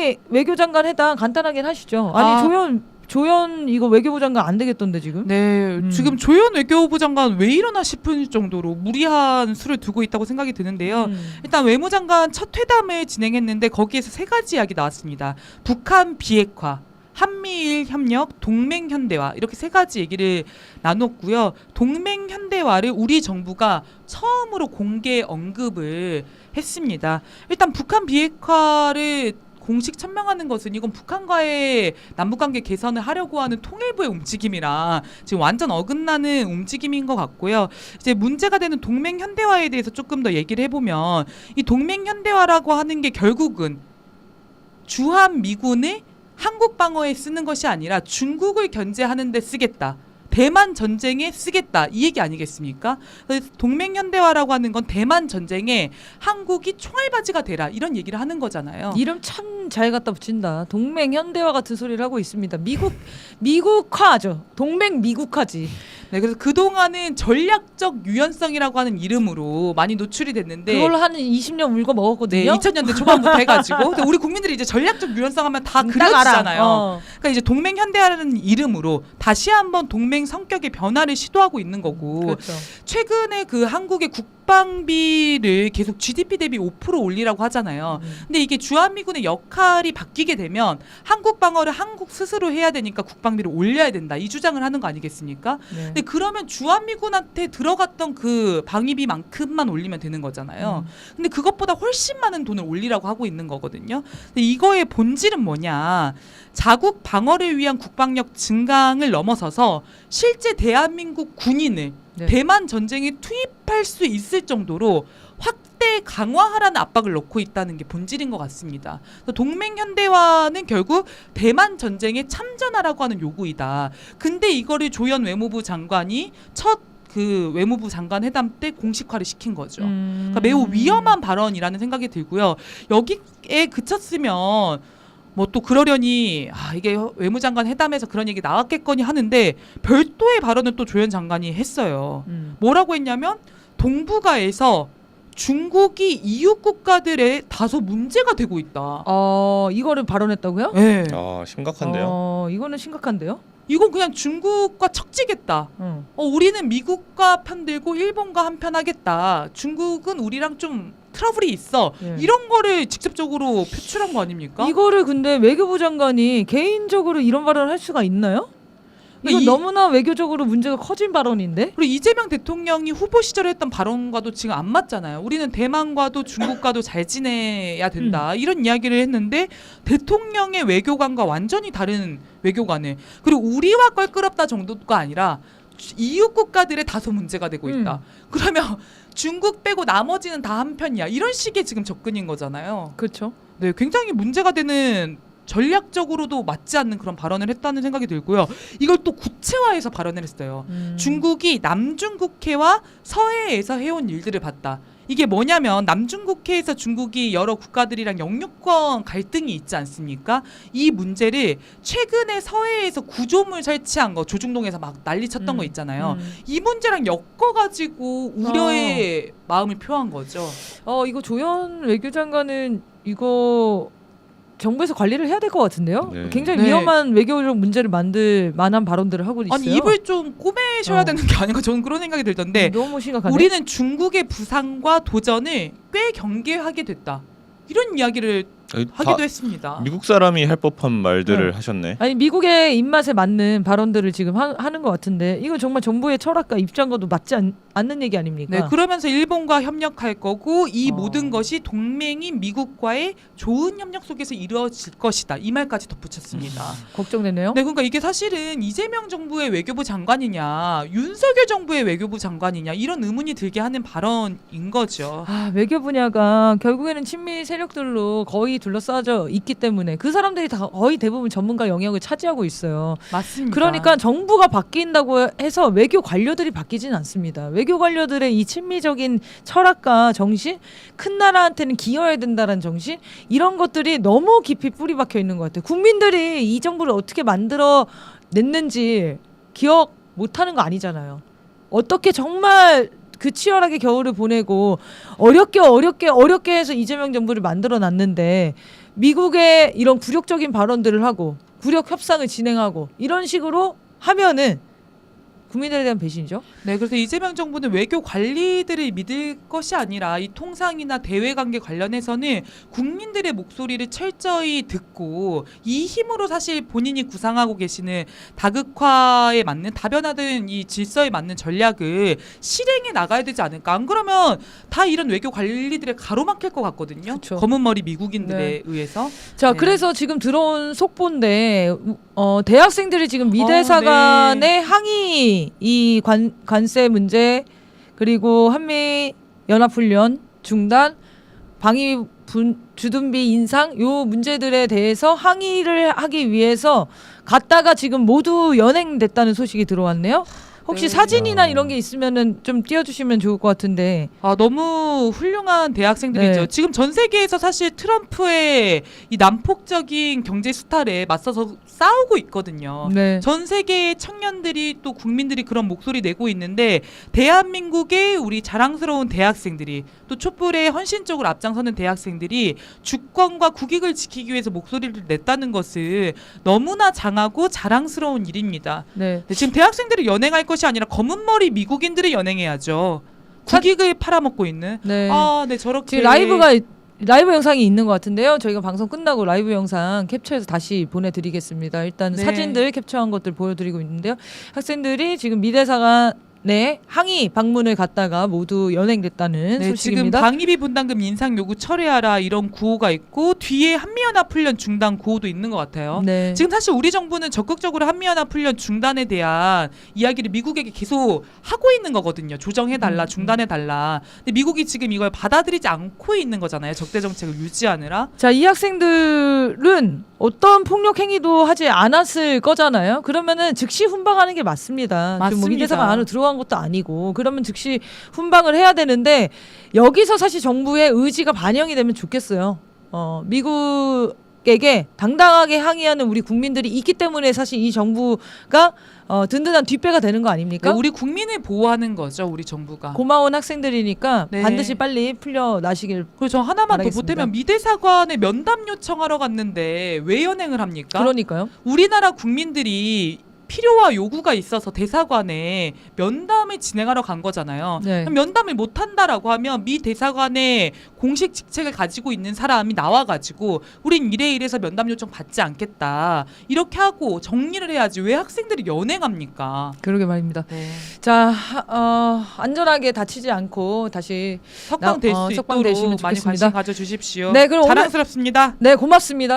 총리 외교장관 회담 간단하긴 하시죠. 아니 조연 이거 외교부 장관 안 되겠던데 지금? 네, 지금 조현 외교부 장관 왜 이러나 싶을 정도로 무리한 수를 두고 있다고 생각이 드는데요. 일단 외무장관 첫 회담을 진행했는데 거기에서 3가지 이야기 나왔습니다. 북한 비핵화, 한미일 협력, 동맹 현대화 이렇게 3가지 얘기를 나눴고요. 동맹 현대화를 우리 정부가 처음으로 공개 언급을 했습니다. 일단 북한 비핵화를 공식 천명하는 것은 이건 북한과의 남북관계 개선을 하려고 하는 통일부의 움직임이라 지금 완전 어긋나는 움직임인 것 같고요. 이제 문제가 되는 동맹 현대화에 대해서 조금 더 얘기를 해보면 이 동맹 현대화라고 하는 게 결국은 주한 미군을 한국 방어에 쓰는 것이 아니라 중국을 견제하는 데 쓰겠다. 대만 전쟁에 쓰겠다 이 얘기 아니겠습니까? 그래서 동맹 현대화라고 하는 건 대만 전쟁에 한국이 총알바지가 되라 이런 얘기를 하는 거잖아요. 이름 참 잘 갖다 붙인다. 동맹 현대화 같은 소리를 하고 있습니다. 미국화죠. 동맹 미국화지. 네, 그래서 그동안은 전략적 유연성이라고 하는 이름으로 많이 노출이 됐는데 그걸로 한 20년 울고 먹었거든요. 네, 2000년대 초반부터 해가지고 우리 국민들이 이제 전략적 유연성 하면 다 그려지잖아요. 그러니까 이제 동맹 현대화라는 이름으로 다시 한번 동맹 성격의 변화를 시도하고 있는 거고 그렇죠. 최근에 그 한국의 국방비를 계속 GDP 대비 5% 올리라고 하잖아요. 근데 이게 주한미군의 역할이 바뀌게 되면 한국 방어를 한국 스스로 해야 되니까 국방비를 올려야 된다 이 주장을 하는 거 아니겠습니까? 네. 근데 그러면 주한미군한테 들어갔던 그 방위비만큼만 올리면 되는 거잖아요. 근데 그것보다 훨씬 많은 돈을 올리라고 하고 있는 거거든요. 근데 이거의 본질은 뭐냐? 자국 방어를 위한 국방력 증강을 넘어서서 실제 대한민국 군인을 네. 대만 전쟁에 투입할 수 있을 정도로 확대 강화하라는 압박을 넣고 있다는 게 본질인 것 같습니다. 동맹 현대화는 결국 대만 전쟁에 참전하라고 하는 요구이다. 근데 이거를 조현 외무부 장관이 첫 그 외무부 장관 회담 때 공식화를 시킨 거죠. 그러니까 매우 위험한 발언이라는 생각이 들고요. 여기에 그쳤으면 뭐 또 그러려니 이게 외무장관 회담에서 그런 얘기 나왔겠거니 하는데 별도의 발언을 또 조현 장관이 했어요. 뭐라고 했냐면 동북아에서 중국이 이웃 국가들의 다소 문제가 되고 있다. 이거를 발언했다고요? 네. 심각한데요. 이거는 심각한데요? 이건 그냥 중국과 척지겠다. 우리는 미국과 편들고 일본과 한편 하겠다. 중국은 우리랑 좀 트러블이 있어. 예. 이런 거를 직접적으로 표출한 거 아닙니까? 이거를 근데 외교부 장관이 개인적으로 이런 발언을 할 수가 있나요? 이거 너무나 외교적으로 문제가 커진 발언인데? 그리고 이재명 대통령이 후보 시절에 했던 발언과도 지금 안 맞잖아요. 우리는 대만과도 중국과도 잘 지내야 된다. 이런 이야기를 했는데 대통령의 외교관과 완전히 다른 외교관을 그리고 우리와 껄끄럽다 정도가 아니라 이웃 국가들의 다소 문제가 되고 있다. 그러면 중국 빼고 나머지는 다 한편이야. 이런 식의 지금 접근인 거잖아요. 그렇죠. 네, 굉장히 문제가 되는 전략적으로도 맞지 않는 그런 발언을 했다는 생각이 들고요. 이걸 또 구체화해서 발언을 했어요. 중국이 남중국해와 서해에서 해온 일들을 봤다. 이게 뭐냐면 남중국해에서 중국이 여러 국가들이랑 영유권 갈등이 있지 않습니까? 이 문제를 최근에 서해에서 구조물 설치한 거 조중동에서 막 난리쳤던 거 있잖아요. 이 문제랑 엮어가지고 우려의 마음을 표한 거죠. 이거 조현 외교장관은 이거 정부에서 관리를 해야 될 것 같은데요. 네. 굉장히 위험한 외교적 문제를 만들 만한 발언들을 하고 있어요. 아니 입을 좀 꼬매셔야 되는 게 아닌가 저는 그런 생각이 들던데 너무 심각하네. 우리는 중국의 부상과 도전을 꽤 경계하게 됐다. 이런 이야기를 하기도 했습니다. 미국 사람이 할 법한 말들을 하셨네. 아니 미국의 입맛에 맞는 발언들을 지금 하는 것 같은데 이거 정말 정부의 철학과 입장과도 맞지 않는 얘기 아닙니까? 네, 그러면서 일본과 협력할 거고 이 모든 것이 동맹인 미국과의 좋은 협력 속에서 이루어질 것이다. 이 말까지 덧붙였습니다. 걱정되네요. 네, 그러니까 이게 사실은 이재명 정부의 외교부 장관이냐 윤석열 정부의 외교부 장관이냐 이런 의문이 들게 하는 발언인 거죠. 외교 분야가 결국에는 친미 세력들로 거의 둘러싸져 있기 때문에 그 사람들이 다 거의 대부분 전문가 영역을 차지하고 있어요. 맞습니다. 그러니까 정부가 바뀐다고 해서 외교 관료들이 바뀌진 않습니다. 외교 관료들의 이 친미적인 철학과 정신, 큰 나라한테는 기여해야 된다는 정신 이런 것들이 너무 깊이 뿌리 박혀 있는 것 같아요. 국민들이 이 정부를 어떻게 만들어 냈는지 기억 못하는 거 아니잖아요. 어떻게 정말 그 치열하게 겨울을 보내고 어렵게 해서 이재명 정부를 만들어 놨는데 미국의 이런 굴욕적인 발언들을 하고 굴욕 협상을 진행하고 이런 식으로 하면은 국민들에 대한 배신이죠. 네, 그래서 이재명 정부는 외교 관리들을 믿을 것이 아니라 이 통상이나 대외 관계 관련해서는 국민들의 목소리를 철저히 듣고 이 힘으로 사실 본인이 구상하고 계시는 다극화에 맞는 다변화된 이 질서에 맞는 전략을 실행해 나가야 되지 않을까. 안 그러면 다 이런 외교 관리들에 가로막힐 것 같거든요. 그쵸. 검은 머리 미국인들에 의해서. 자, 네. 그래서 지금 들어온 속보인데 대학생들이 지금 미대사관의 항의 이 관세 문제 그리고 한미 연합훈련 중단 방위 주둔비 인상 요 문제들에 대해서 항의를 하기 위해서 갔다가 지금 모두 연행됐다는 소식이 들어왔네요. 혹시 네. 사진이나 이런 게 있으면은 좀 띄워주시면 좋을 것 같은데. 아, 너무 훌륭한 대학생들이죠. 네. 지금 전 세계에서 사실 트럼프의 이 난폭적인 경제 수탈에 맞서서 싸우고 있거든요. 네. 전 세계의 청년들이 또 국민들이 그런 목소리 내고 있는데 대한민국의 우리 자랑스러운 대학생들이 또 촛불에 헌신적으로 앞장서는 대학생들이 주권과 국익을 지키기 위해서 목소리를 냈다는 것은 너무나 장하고 자랑스러운 일입니다. 네. 네, 지금 대학생들이 연행할 것이 아니라 검은 머리 미국인들이 연행해야죠. 국익을 팔아먹고 있는. 네. 아, 네, 저렇게 지금 라이브 영상이 있는 것 같은데요. 저희가 방송 끝나고 라이브 영상 캡처해서 다시 보내드리겠습니다. 일단 네. 사진들 캡처한 것들 보여드리고 있는데요. 학생들이 지금 미대사관에 항의 방문을 갔다가 모두 연행됐다는 네, 지금 소식입니다. 방위비 분담금 인상 요구 철회하라 이런 구호가 있고 뒤에 한미연합훈련 중단 구호도 있는 것 같아요. 네. 지금 사실 우리 정부는 적극적으로 한미연합훈련 중단에 대한 이야기를 미국에게 계속 하고 있는 거거든요. 조정해달라, 중단해달라. 근데 미국이 지금 이걸 받아들이지 않고 있는 거잖아요. 적대 정책을 유지하느라. 자, 이 학생들은 어떤 폭력 행위도 하지 않았을 거잖아요. 그러면은 즉시 훈방하는 게 맞습니다. 지금 뭐 맞습니다. 미대사관 안으로 들어간 것도 아니고 그러면 즉시 훈방을 해야 되는데 여기서 사실 정부의 의지가 반영이 되면 좋겠어요. 미국에게 당당하게 항의하는 우리 국민들이 있기 때문에 사실 이 정부가 든든한 뒷배가 되는 거 아닙니까? 네, 우리 국민을 보호하는 거죠. 우리 정부가. 고마운 학생들이니까 네. 반드시 빨리 풀려나시길. 그리고 저 하나만 바라겠습니다. 더 보태면 미대사관에 면담 요청하러 갔는데 왜 연행을 합니까? 그러니까요. 우리나라 국민들이 필요와 요구가 있어서 대사관에 면담을 진행하러 간 거잖아요. 네. 그럼 면담을 못 한다라고 하면 미 대사관의 공식 직책을 가지고 있는 사람이 나와가지고 우린 이래서 면담 요청 받지 않겠다 이렇게 하고 정리를 해야지 왜 학생들이 연행합니까? 그러게 말입니다. 네. 자, 안전하게 다치지 않고 다시 석방 될 수 석방되시면 있도록 많이 좋겠습니다. 관심 가져주십시오. 네, 그럼 오늘- 자랑스럽습니다. 네, 고맙습니다.